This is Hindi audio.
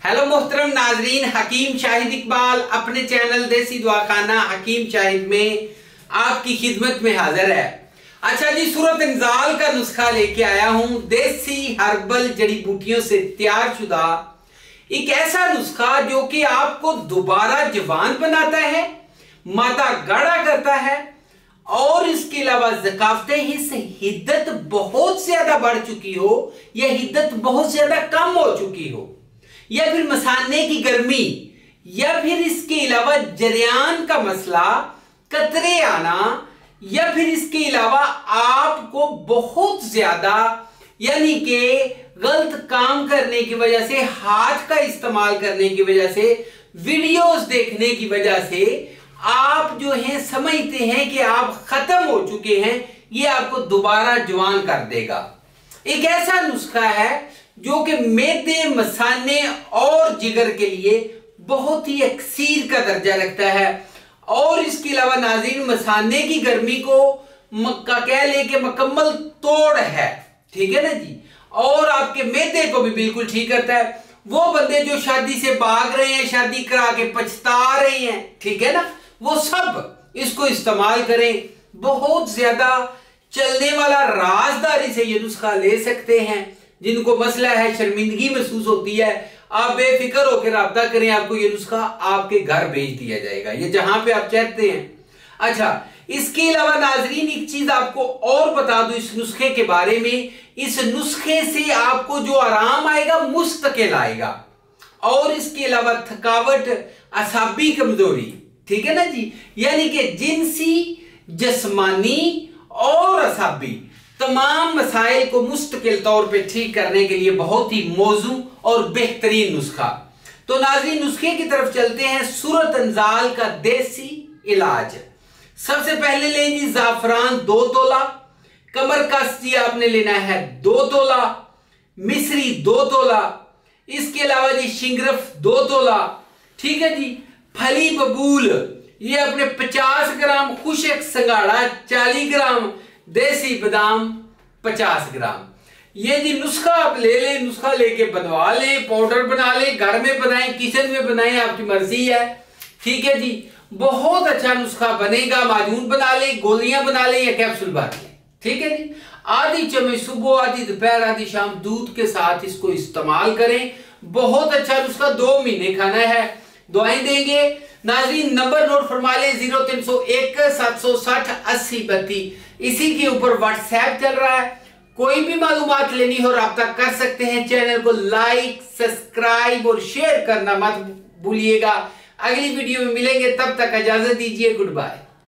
हेलो मोहतरम नाजरीन, हकीम शाहिद इकबाल अपने चैनल देसी दवाखाना हकीम शाहिद में आपकी खिदमत में हाजिर है। अच्छा जी, सूरत इंजाल का नुस्खा लेके आया हूं। देसी हर्बल जड़ी बूटियों से तैयार शुदा एक ऐसा नुस्खा जो कि आपको दोबारा जवान बनाता है, मादा गाढ़ा करता है और इसके अलावा ज़काफ़तें हिस्स हिद्दत बहुत ज्यादा बढ़ चुकी हो या हिद्दत बहुत ज्यादा कम हो चुकी हो या फिर मसाने की गर्मी या फिर इसके अलावा जरियान का मसला, कतरे आना या फिर इसके अलावा आपको बहुत ज्यादा यानी कि गलत काम करने की वजह से, हाथ का इस्तेमाल करने की वजह से, वीडियोस देखने की वजह से आप जो है समझते हैं कि आप खत्म हो चुके हैं, ये आपको दोबारा जवान कर देगा। एक ऐसा नुस्खा है जो कि मैदे, मसाने और जिगर के लिए बहुत ही अक्सीर का दर्जा रखता है और इसके अलावा नाज़रीन मसाने की गर्मी को मक्का कह ले के मुकम्मल तोड़ है, ठीक है ना जी, और आपके मैदे को भी बिल्कुल ठीक करता है। वो बंदे जो शादी से भाग रहे हैं, शादी करा के पछता रहे हैं, ठीक है ना, वो सब इसको इस्तेमाल करें। बहुत ज्यादा चलने वाला, राजदारी से ये नुस्खा ले सकते हैं। जिनको मसला है, शर्मिंदगी महसूस होती है, आप बेफिक्र होकर राब्ता करें, आपको ये नुस्खा आपके घर भेज दिया जाएगा, ये जहां पे आप चाहते हैं। अच्छा, इसके अलावा नाजरीन एक चीज आपको और बता दूं इस नुस्खे के बारे में। इस नुस्खे से आपको जो आराम आएगा मुस्तकिल आएगा और इसके अलावा थकावट, असाबी कमजोरी, ठीक है ना जी, यानी कि जिनसी, जिस्मानी और असाबी तमाम मसाइल को मुस्तकिल तौर पे ठीक करने के लिए बहुत ही मौजू और बेहतरीन नुस्खा। तो नाज़रीन नुस्खे की तरफ चलते हैं। सूरत इंजाल का देसी इलाज। सबसे पहले लें जी जाफरान 2 तोला, कमर कस जी आपने लेना है 2 तोला, मिस्री 2 तोला, इसके अलावा जी शिंगरफ 2 तोला, ठीक है जी, फली बबूल ये अपने 50 ग्राम, खुशक संगाड़ा 40 ग्राम, देसी बादाम 50 ग्राम। ये जी नुस्खा आप ले लें, नुस्खा लेके बनवा लें, पाउडर बना लें, घर में बनाएं, किचन में बनाएं, आपकी मर्जी है, ठीक है जी। बहुत अच्छा नुस्खा बनेगा। माजून बना लें, गोलियां बना लें या कैप्सूल बना लें, ठीक है जी। आधी चम्मच सुबह, आधी दोपहर, आधी शाम दूध के साथ इसको इस्तेमाल करें। बहुत अच्छा नुस्खा, 2 महीने खाना है। दुआएं देंगे नाज़रीन। नंबर नोट फरमा ले 0301 760 80 32। इसी के ऊपर व्हाट्सएप चल रहा है। कोई भी मालूमात लेनी हो राब्ता कर सकते हैं। चैनल को लाइक, सब्सक्राइब और शेयर करना मत भूलिएगा। अगली वीडियो में मिलेंगे, तब तक इजाजत दीजिए। Good bye.